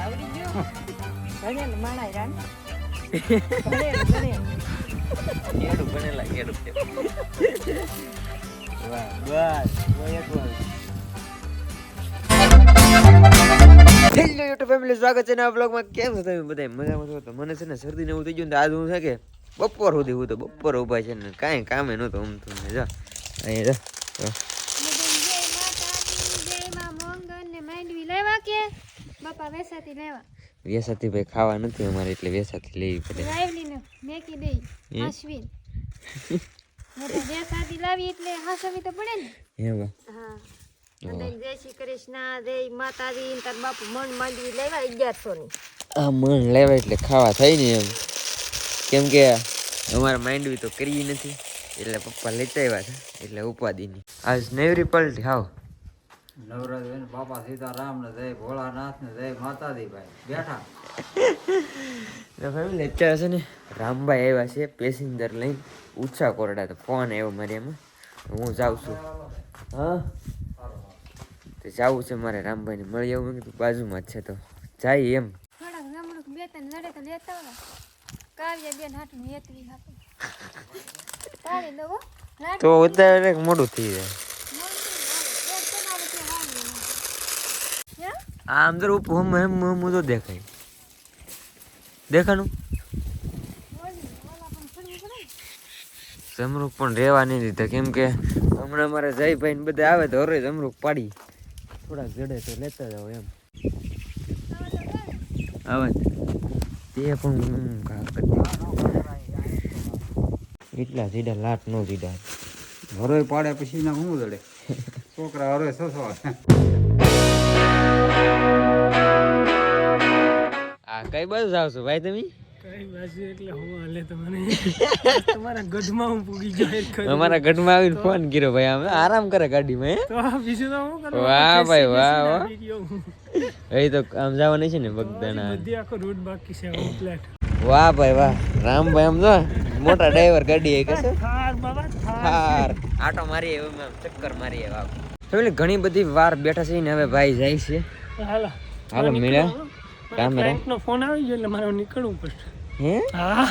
આવડી ગયો ઘણે માણાય રાન ઘણે કેડું બનેલા કેડું વાહ બસ એક વાર હેલો યુટ્યુબ ફેમિલી સ્વાગત છે નવા બ્લોગમાં. કેમ છો તમે બધા? મજામાં છો? તો મને છે ને શરદી ને એવું થઈ ગયું ને આજ હું છે કે બપોર સુધી હું તો બપોર ઉભા છે ને કાંઈ કામે નહોતું આમ તો જા અહીં વેસાથી ભાઈ ખાવા નથી અમારે એટલે વેસાથી લેવી પડે. જય શ્રી કૃષ્ણ, જય માતાજી. તાર બાપુ મન માંડવી લેવા 1100 ની. આ મન લેવા એટલે ખાવા થઈ ને એમ, કેમ કે અમારે માંડવી તો કરી નથી એટલે પપ્પા લેતા આવ્યા છે એટલે ઉપાધિની. આજ નેવરી પલટી હાવ નવરાજ બાપા સીતારામ ને જય ભોળાનાથ ને જય માતાજી ભાઈ બેઠા. ફેમિલી અત્યારે છે ને રામભાઈ આવ્યા છે પેસેન્જર લઈને ઊંચા કોરડા. તો ફોન આવ્યો મારે એમાં હું જાઉં છું. હા તો જવું છે મારે રામભાઈને મળી આવું. મેં કીધું બાજુમાં જ છે તો જાય એમ. તો ઉતારે મોડું થઈ જાય. આમ તો હમ તો દેખાય દેખાનું જમરૂક પણ રેવા નહીં દીધા કેમ કે હમણાં મારે જયભાઈ ને બધા આવે તો હરે જમરૂક પાડી થોડાક જડે તો લેતા જાવ એમ આવે તે પણ એટલા જીડા લાટ નો જીડા હરોય પાડે પછી ના હું જડે છોકરા હરોય સસો. આ કઈ બાજુ જાવ છો ભાઈ તમે? કઈ બાજુ એટલે હું હાલે તમને તમારા ગઢમાં હું પૂગી ગયો. અમારા ગઢમાં આવીને ફોન કર્યો ભાઈ અમે આરામ કરે ગાડીમાં. તો બીજું તો હું કરું. વાહ ભાઈ વાહ વાહ. એ તો આમ જવાની છે ને બગદાણા બધી આખો રૂટ બાકી છે કમ્પ્લીટ. વાહ ભાઈ વાહ. રામભાઈ આમ જો મોટા ડ્રાઈવર ગાડી એ કહેશે થાર બાબા થાર આટો મારી એમ ચક્કર મારી એવા. ફેમિલી ઘણી બધી વાર બેઠા છે ને હવે ભાઈ જાય છે. હાલો હાલો મળ્યા કામેરા નો ફોન આવી ગયો એટલે મારે નીકળવું પડશે. હે હા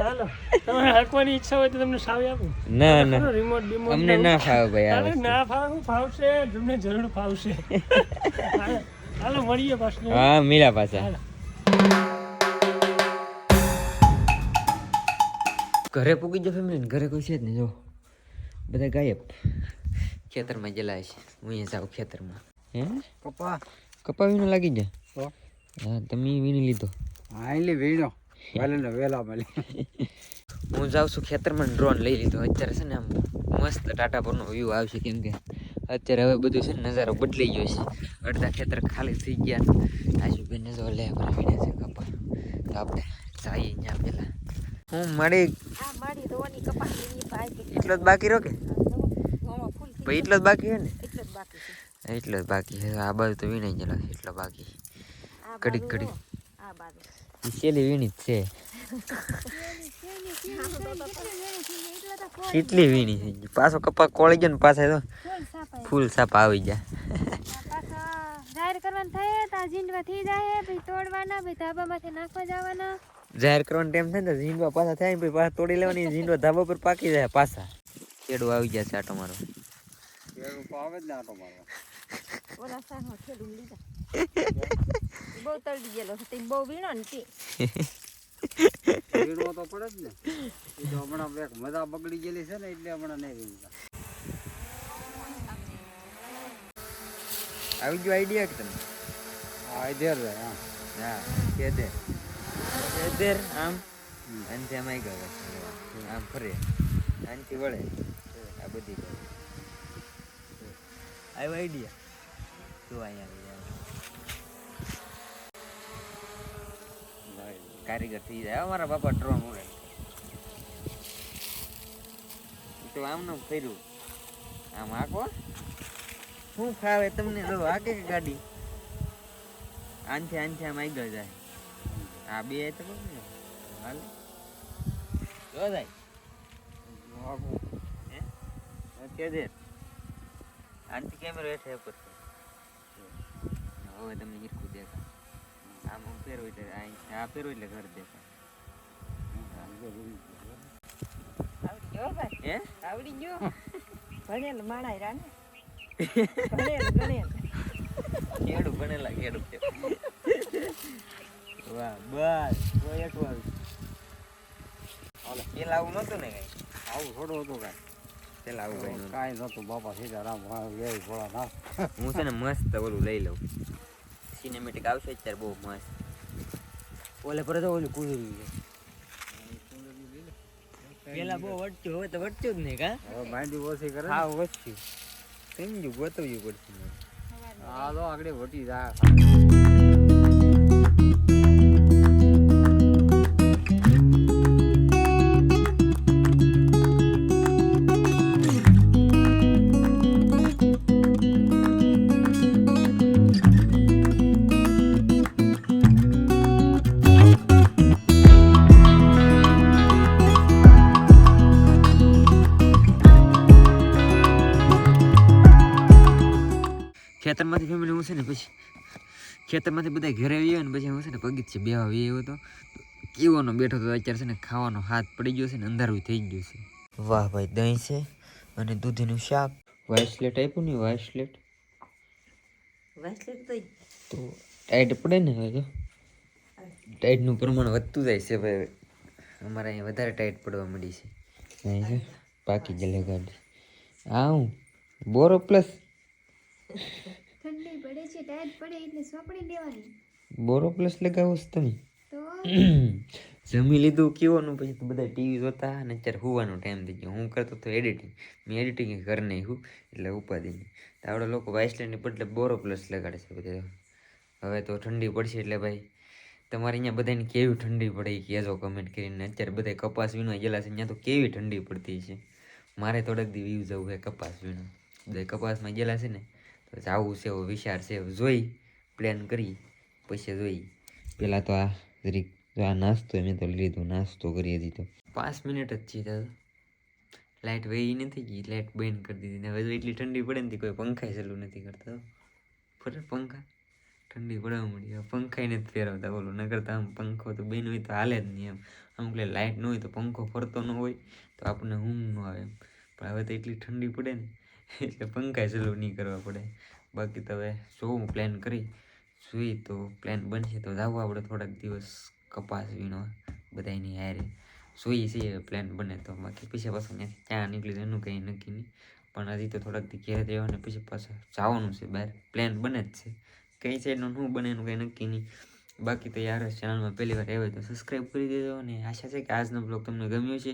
હાલો તમારે હાંકવાની ઈચ્છા હોય તો તમને સાવી આપું. ના ના રિમોટ રિમોટ અમને ના ફાવે ભાઈ આ અરે ના ફાવે ફાવશે તમને જરૂર ફાવશે. હાલો મળીએ પાછું. હા મીરા પાછા ઘરે પૂગી જાય ફેમિલી. ઘરે કોઈ છે જ નહીં જો બધા ગાયબ. ખેતરમાં જલાય છે. હું અહીંયા જાઉં ખેતરમાં. હે કપા કપા વીણો લાગી જાય. તો હા તમે વીણી લીધો. આઈલી વીણો ભલે ને વેલા ભલે. હું જાઉં છું ખેતરમાં. ડ્રોન લઈ લીધો. અત્યારે છે ને આમ મસ્ત ટાટા પરનો વ્યૂ આવશે કેમ કે અત્યારે હવે બધું છે ને નજારો બદલાઈ ગયો છે. અડધા ખેતર ખાલી થઈ ગયા. આજુભાઈને જો લે વીણે છે કપા. તો આપણે જઈએ અહીંયા પેલા હું મારી એટલો જ બાકી રહો કે ભાઈ એટલો જ બાકી છે ને એટલો જ બાકી છે. આ બાજુ તો વીણાઈ ગયેલો છે એટલો બાકી ઘડીક ઘડીક છેલ્લી વીણી જ છે. કેટલી વીણી થઈ ગઈ. પાછો કપા કોળી ગયો ને પાછા તો ફૂલ સાપ આવી ગયા. જાહેર કરવાનો ટાઈમ થાય ને ઝીંડવા પાછા થાય ને પાછા તોડી લેવાની. ઝીંડવા ધાબા પર પાકી જાય પાછા. ખેડૂ આવી ગયા છે આટો મારો. આવે જ ને આટો મારવા. બહુ તળી ગયેલો છે બહુ વીણો ને વીણવો તો પડે જ ને. એ તો હમણાં એક મજા બગડી ગયેલી છે ને એટલે હમણાં નહીં વીણતા. આવી ગયો આઈડિયા કે તમે? હા ઇધર રે હા હા ખેતર ખેતર આમ અંતે આમ આવી ગયો આમ ફરે આનથી વળે આ બધી કરે. આવ્યો આઈડિયા તું અહીંયા કારીગર થઈ જાય. અમારા બાપા ડ્રોન ઉડે તો આમનું કર્યું આમ આખો શું ફાવે તમને તો આગે કે ગાડી આનથી આમ આગળ જાય. આ બે તો હાલ જો જાય કે દે આનથી કેમેરો હેઠે ઉપર હવે તમને ઈરકું દેખા આમ પહેરો એટલે આ પહેરો એટલે ઘર દેખાય. આવડી ગયો ભાઈ હે આવડી ગયો ભણેલ માણાય રાને ભણેલ ગણેલ ખેડૂ ભણેલા ખેડૂ છે. વાહ બસ તો એટલું આવ્યું. પેલા આવું નતું ને કઈ, આવું થોડું હતું કાંઈ. પેલા આવું કઈ નતું. કાંઈ નહોતું. બાપા સીતારામ જય ભોળાનાથ. હું છે ને મસ્ત ઓલું લઈ લઉં, સિનેમેટિક આવશે અત્યારે બહુ મસ્ત. ઓલે પર તો ઓલું કુદરી છે પેલા બહુ વટતું, હવે તો વટતું જ નહીં કા. હવે માંડી ઓછી કરે ને. હા વચ્ચે સમજ્યું ગોતવ્યું પડશે મને. આ તો આગળ વટી જાય. ખેતરમાંથી ફેમિલી હું છે ને પછી ખેતરમાંથી બધા ઘરે આવ્યો ને પછી હું છે ને પગી છે બે આવ્યો હતો કેવાનો બેઠો હતો અત્યારે છે ને ખાવાનો હાથ પડી ગયો છે ને અંધારું થઈ ગયું છે. વાહ ભાઈ દહીં છે અને દૂધીનું શાક. વાઇસલેટ આપ્યું ને વાઇસલેટ વાસલેટ તો તો ટાઈટ પડે ને હવે તો ટાઈટનું પ્રમાણ વધતું જાય છે ભાઈ. અમારે અહીંયા વધારે ટાઈટ પડવા માંડી છે. અહીં છે પાકી જલે ગાડી આવું બોરો પ્લસ ઠંડી પડે છે ટાઈટ પડે એટલે સોપડી દેવાની બોરો પ્લસ લગાવો છો તમે. તો જમી લીધું કેવાનું પછી તો બધા ટીવી જોતા અને અત્યારે હોવાનો ટાઈમ થઈ ગયો. હું કરતો તો એડિટિંગ, મેં એડિટિંગ કરી નાખ્યું એટલે ઉપાધિ નહીં. તો આવડે લોકો વાઇસલેન્ડની બદલે બોરો પ્લસ લગાડે છે બધા. હવે તો ઠંડી પડશે એટલે ભાઈ તમારે અહીંયા બધાને કેવી ઠંડી પડે એ કહેજો કમેન્ટ કરીને. અત્યારે બધા કપાસ વીણવા ગયેલા છે અહીંયા તો કેવી ઠંડી પડતી છે. મારે થોડાક દી વ્યૂ જવું છે કપાસ વીણવા. બધા કપાસમાં ગયેલા છે ને તો જવું છે એવો વિચાર છે. જોઈ પ્લાન કરી પછી જોઈ. પહેલાં તો આ જરીક જો આ નાસ્તો મેં તો લીધો, નાસ્તો કરી દીધો. 5 મિનિટ જ છે દાદા, લાઇટ વહી નથી ગઈ, લાઇટ બંધ કરી દીધી ને હવે જો એટલી ઠંડી પડે ને કોઈ પંખા ચાલુ નથી કરતા. ફરે પંખા ઠંડી પડવા મળી, પંખા નથી ફેરવતા. બોલો ન કરતા આમ પંખો તો બેન હોય તો હાલે જ નહીં એમ. અમુક લાઇટ ન હોય તો પંખો ફરતો ન હોય તો આપણને ઊંઘ ન આવે એમ. પણ હવે તો એટલી ઠંડી પડે ને એટલે પંખા ચાલુ નહીં કરવા પડે. બાકી તો હવે જોવું પ્લાન કરી જોઈ તો પ્લાન બનશે તો જાવું આપણે થોડાક દિવસ કપાસ વીણવા બધાની હારે. જોઈએ છીએ પ્લાન બને તો. બાકી પછી પાછું ત્યાંથી ક્યાં નીકળી તો એનું કંઈ નક્કી નહીં. પણ હજી તો થોડાક દી ઘેર રહેવાને પછી પાછું જવાનું છે બહાર. પ્લાન બને જ છે, કઈ સાઈડનું શું બને એનું કંઈ નક્કી નહીં. બાકી તો યાર ચેનલમાં પહેલી વાર આવ્યો તો સબસ્ક્રાઈબ કરી દેજો. અને આશા છે કે આજનો બ્લોગ તમને ગમ્યો છે.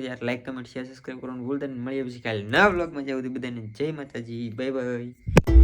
યાર લાઈક કમેન્ટ શેર સબસ્ક્રાઈબ કરવાનું ભૂલતા નહીં. મળીએ પછી કાલે નવા બ્લોગમાં જાવ બધાને જય માતાજી, બાય બાય.